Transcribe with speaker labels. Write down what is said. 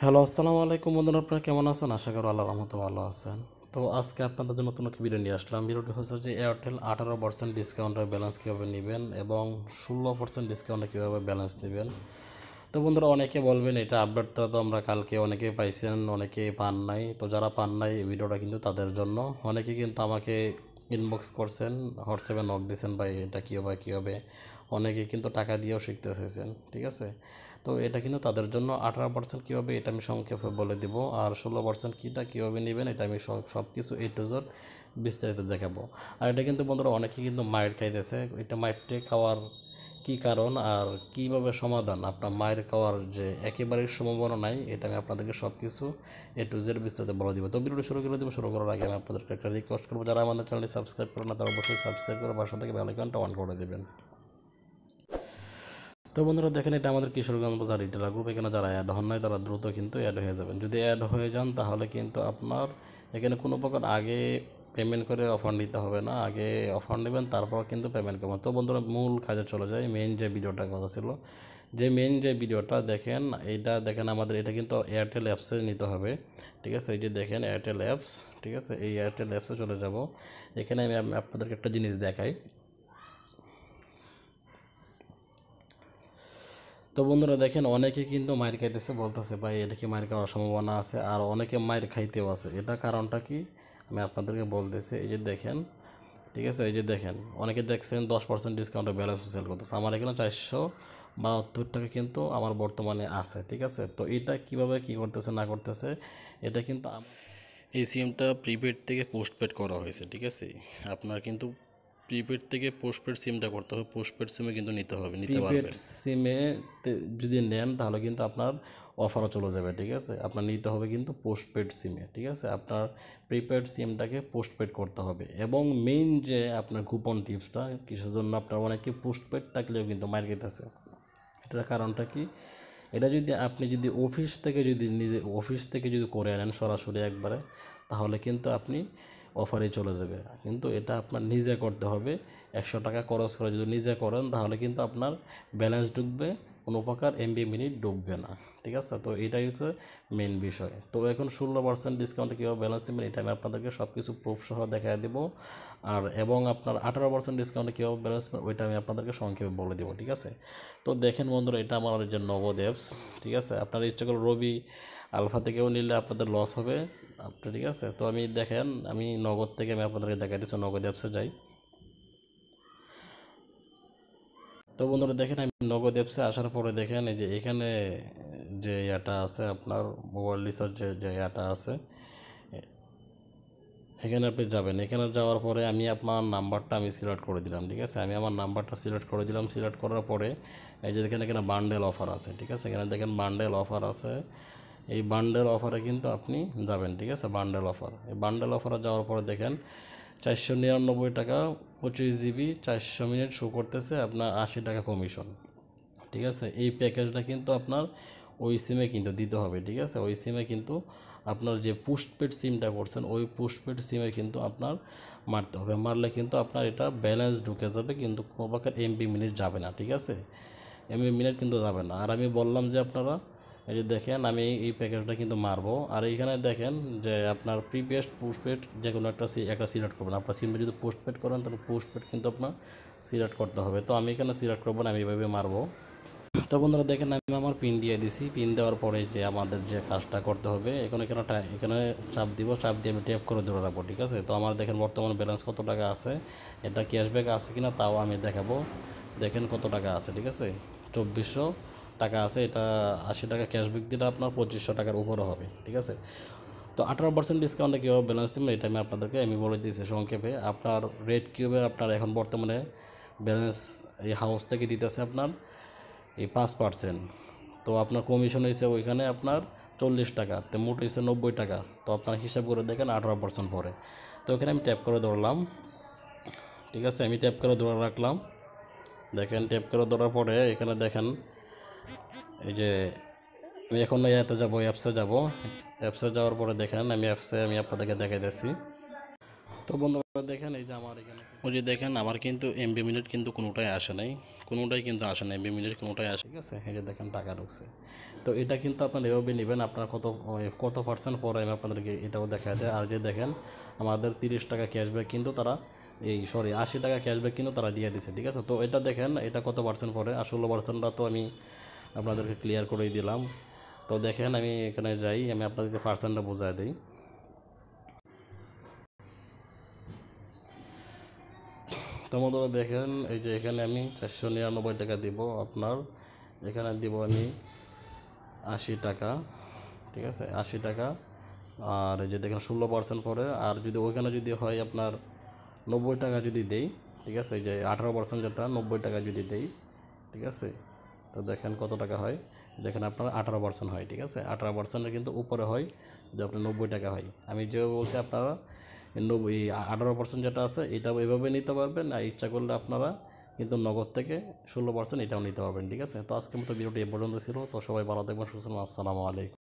Speaker 1: Hello, আসসালামু আলাইকুম বন্ধুরা, আপনারা কেমন আছেন? আশা করি আল্লাহর রহমতে ভালো আছেন। তো আজকে আপনাদের জন্য নতুন একটা ভিডিও নিয়ে আসলাম। ভিডিওটি হচ্ছে যে এয়ারটেল 18% ডিসকাউন্টের ব্যালেন্স কীভাবে নেবেন এবং 16% ডিসকাউন্টে কীভাবে ব্যালেন্স নেবেন। তো বন্ধুরা, অনেকে বলবেন এটা আপডেটটা তো আমরা কালকে অনেকেই পাইছেন, অনেকেই পান নাই। তো যারা পান নাই এই ভিডিওটা কিন্তু তাদের জন্য। অনেকে কিন্তু আমাকে ইনবক্স করছেন, হোয়াটসঅ্যাপে নক দিয়েছেন, ভাই এটা কী হবে কী হবে। অনেকে কিন্তু টাকা দিয়েও শিখতে এসেছেন, ঠিক আছে। তো এটা কিন্তু তাদের জন্য 18% কীভাবে এটা আমি সংক্ষেপে বলে দিব, আর 16% কীটা কীভাবে নেবেন এটা আমি সব কিছু এ টু জেড বিস্তারিত দেখাবো। আর এটা কিন্তু বন্ধুরা অনেকে কিন্তু মায়ের খাইতেছে, এটা মায়েরটে খাওয়ার কী কারণ আর কীভাবে সমাধান, আপনার মায়ের খাওয়ার যে একেবারেই সম্ভাবনা নাই, এটা আমি আপনাদেরকে সব কিছু এ টু জেড বিস্তারিত বলে দিব। তো ভিডিওটি শুরু করে দেবো। শুরু করার আগে আমি আপনাদেরকে একটা রিকোয়েস্ট করবো, যারা আমাদের চ্যানেলটি সাবস্ক্রাইব করে না তারা অবশ্যই সাবস্ক্রাইব করে বাসা থেকে বেল আইকনটা অন করে দেবেন। তো বন্ধুরা দেখেন, এটা আমাদের কিশোরগঞ্জ বাজার রিটেলার গ্রুপ। এখানে যারা অ্যাড হন নাই তারা দ্রুত কিন্তু অ্যাড হয়ে যাবেন। যদি অ্যাড হয়ে যান তাহলে কিন্তু আপনার এখানে কোনো প্রকার আগে পেমেন্ট করে অফার নিতে হবে না। আগে অফার নেবেন, তারপর কিন্তু পেমেন্ট করবেন। তো বন্ধুরা, মূল কাজে চলে যায়। মেইন যে ভিডিওটার কথা ছিল, যে মেইন যে ভিডিওটা দেখেন, এইটা দেখেন আমাদের এটা কিন্তু এয়ারটেল অ্যাপসে নিতে হবে, ঠিক আছে। এই যে দেখেন এয়ারটেল অ্যাপস, ঠিক আছে। এই এয়ারটেল অ্যাপসে চলে যাব। এখানে আমি আপনাদেরকে একটা জিনিস দেখাই। তো বন্ধুরা দেখেন, অনেকে কিন্তু মায়ের খাইতেছে, বলতেছে ভাই এটা কি মায়ের খাওয়ার সম্ভাবনা আছে, আর অনেকে মায়ের খাইতেও আছে। এটা কারণটা কি আমি আপনাদেরকে বলতেছি। এই যে দেখেন, ঠিক আছে। এই যে দেখেন, অনেকে দেখছেন 10% ডিসকাউন্টে ব্যালেন্স সেল করতেছে। আমার এখানে 472 টাকা কিন্তু আমার বর্তমানে আছে, ঠিক আছে। তো এটা কিভাবে কি করতেছে না করতেছে, এটা কিন্তু এই সিমটা প্রিপেড থেকে পোস্টপেড করা হয়েছে, ঠিক আছে। আপনার কিন্তু প্রিপেড থেকে পোস্টপেড সিমটা করতে হবে। পোস্টপেড সিমে কিন্তু নিতে হবে, নিতে পারবেন। প্রিপেড সিমে যদি নেন তাহলে কিন্তু আপনার অফারও চলে যাবে, ঠিক আছে। আপনার নিতে হবে কিন্তু পোস্টপেড সিমে, ঠিক আছে। আপনার প্রিপেড সিমটাকে পোস্টপেড করতে হবে। এবং মেইন যে আপনার কুপন টিপসটা, কিসের জন্য আপনার অনেকে পোস্টপেড থাকলেও কিন্তু মার খেতেছে, এটার কারণটা কি, এটা যদি আপনি যদি অফিস থেকে যদি করে আনেন সরাসরি একবারে, তাহলে কিন্তু আপনি অফারে চলে যাবে। কিন্তু এটা আপনার নিজে করতে হবে। 100 টাকা খরচ করে যদি নিজে করেন তাহলে কিন্তু আপনার ব্যালেন্স ঢুকবে, কোনো প্রকার এমবি মিনিট ঢুকবে না, ঠিক আছে। তো এটাই হচ্ছে মেন বিষয়। তো এখন 16% ডিসকাউন্টে কীভাবে ব্যালেন্স দেবেন এটা আমি আপনাদেরকে সব কিছু প্রুফ সহ দেখাই দেবো। আর এবং আপনার 18% ডিসকাউন্টে কীভাবে ব্যালেন্স দেবেন ওইটা আমি আপনাদেরকে সংক্ষেপে বলে দেবো, ঠিক আছে। তো দেখেন বন্ধুরা, এটা আমার যে নগদ অ্যাপস, ঠিক আছে। আপনারা ইচ্ছা করে রবি আলফা থেকেও নিলে আপনাদের লস হবে আপনার, ঠিক আছে। তো আমি দেখেন, আমি নগদ থেকে আমি আপনাদেরকে দেখাই দিচ্ছি। নগদ অ্যাপসে যাই। তো বন্ধুরা দেখেন, আমি নগদ অ্যাপসে আসার পরে দেখেন এই যে এখানে যে ইয়াটা আছে আপনার মোবাইল রিচার্জ যে ইয়াটা আছে, এখানে আপনি যাবেন। এখানে যাওয়ার পরে আমি আপনার নাম্বারটা আমি সিলেক্ট করে দিলাম, ঠিক আছে। আমি আমার নাম্বারটা সিলেক্ট করে দিলাম। সিলেক্ট করার পরে এই যে দেখেন এখানে বান্ডেল অফার আছে, ঠিক আছে। এখানে দেখেন বান্ডেল অফার আছে। এই বান্ডেল অফারে কিন্তু আপনি যাবেন, ঠিক আছে। বান্ডেল অফার, এই বান্ডেল অফারে যাওয়ার পরে দেখেন 499 টাকা 25 জিবি 400 মিনিট শো করতেছে, আপনার 80 টাকা কমিশন, ঠিক আছে। এই প্যাকেজটা কিন্তু আপনার ওই সিমে কিন্তু দিতে হবে, ঠিক আছে। ওই সিমে কিন্তু আপনার যে পোস্টপেড সিমটা করছেন ওই পোস্টপেড সিমে কিন্তু আপনার মারতে হবে। মারলে কিন্তু আপনার এটা ব্যালেন্স ঢুকে যাবে, কিন্তু কোনো প্রকার এমবি মিনিট যাবে না, ঠিক আছে। এমবি মিনিট কিন্তু যাবে না। আর আমি বললাম যে আপনারা এই যে দেখেন আমি এই প্যাকেজটা কিন্তু মারবো। আর এইখানে দেখেন যে আপনার প্রিপেড পোস্টপেড যে কোনো একটা সিলেক্ট করবেন। আপনার সিমটা যদি পোস্টপেড করেন তাহলে পোস্টপেড কিন্তু আপনার সিলেক্ট করতে হবে। তো আমি এখানে সিলেক্ট করবো না, আমি এইভাবে মারবো। তো বন্ধুরা দেখেন, আমি আমার পিন দিয়ে দিছি। পিন দেওয়ার পরে যে আমাদের যে কাজটা করতে হবে, এখানে চাপ দিব। চাপ দিয়ে আমি ট্যাপ করে ধরে রাখবো, ঠিক আছে। তো আমার দেখেন বর্তমান ব্যালেন্স কত টাকা আছে, এটা ক্যাশব্যাক আছে কিনা তাও আমি দেখাবো। দেখেন কত টাকা আছে, ঠিক আছে। 2400 টাকা আছে। এটা 80 টাকা ক্যাশব্যাক দিলে আপনার 2500 টাকার উপরে হবে, ঠিক আছে। তো 18% ডিসকাউন্টে কীভাবে ব্যালেন্স দেবেন এটা আমি বলে দিয়েছি সংক্ষেপে। আপনার রেড কিউবের আপনার এখন বর্তমানে ব্যালেন্স এই হাউস থেকে দিতেছে আপনার এই 5%। তো আপনার কমিশন হয়েছে ওইখানে আপনার 40 টাকা, তো মোট হয়েছে 90 টাকা। তো আপনার হিসাব করে দেখেন 18% পরে। তো এখানে আমি ট্যাপ করে ধরলাম, ঠিক আছে। আমি ট্যাপ করে ধরে রাখলাম। দেখেন ট্যাপ করে ধরার পরে এখানে দেখেন এই যে আমি এখন ইয়াতে যাবো, অ্যাপসে যাব। অ্যাপসে যাওয়ার পরে দেখেন আমি আপনাদেরকে দেখাইতেছি। তো বন্ধুরা দেখেন এই যে আমার এখানে ওই যে দেখেন আমার কিন্তু এমবি মিনিট কিন্তু কোনোটাই আসে নাই, কোনোটাই কিন্তু আসে না, এমবি মিনিট কোনোটাই আসে, ঠিক আছে। এই যে দেখেন টাকা ঢুকছে। তো এটা কিন্তু আপনার এভাবে নেবেন, আপনার কত পার্সেন্ট পরে আমি আপনাদেরকে এটাও দেখা যায়। আর যে দেখেন আমাদের 30 টাকা ক্যাশব্যাক কিন্তু তারা 80 টাকা ক্যাশব্যাক কিন্তু তারা দিয়ে দিচ্ছে, ঠিক আছে। তো এটা দেখেন এটা কত পার্সেন্ট পরে, আর 16%টা তো আমি আপনাদেরকে ক্লিয়ার করেই দিলাম। তো দেখেন আমি এখানে যাই, আমি আপনাদেরকে পার্সেন্টটা বোঝায় দিই। তো বন্ধুরা দেখেন এই যে এখানে আমি 499 টাকা দিব, আপনার এখানে দিব আমি 80 টাকা, ঠিক আছে, 80 টাকা। আর এই যে দেখেন 16% পরে, আর যদি ওইখানে যদি হয় আপনার 90 টাকা যদি দেই, ঠিক আছে, এই যে 18% যেটা 90 টাকা যদি দেই, ঠিক আছে। তো দেখেন কত টাকা হয়, দেখেন আপনার 18% হয়, ঠিক আছে। 18%-এর কিন্তু উপরে হয় যে আপনার 90 টাকা হয়। আমি যে বলছি আপনারা 18% যেটা আছে এটাও এভাবে নিতে পারবেন, আর ইচ্ছা করলে আপনারা কিন্তু নগদ থেকে 16% এটাও নিতে পারবেন, ঠিক আছে। তো আজকের মতো ভিডিওটি এ পর্যন্ত ছিল। তো সবাই ভালো থাকবেন, সুস্থ থাকবেন। আসসালামু আলাইকুম।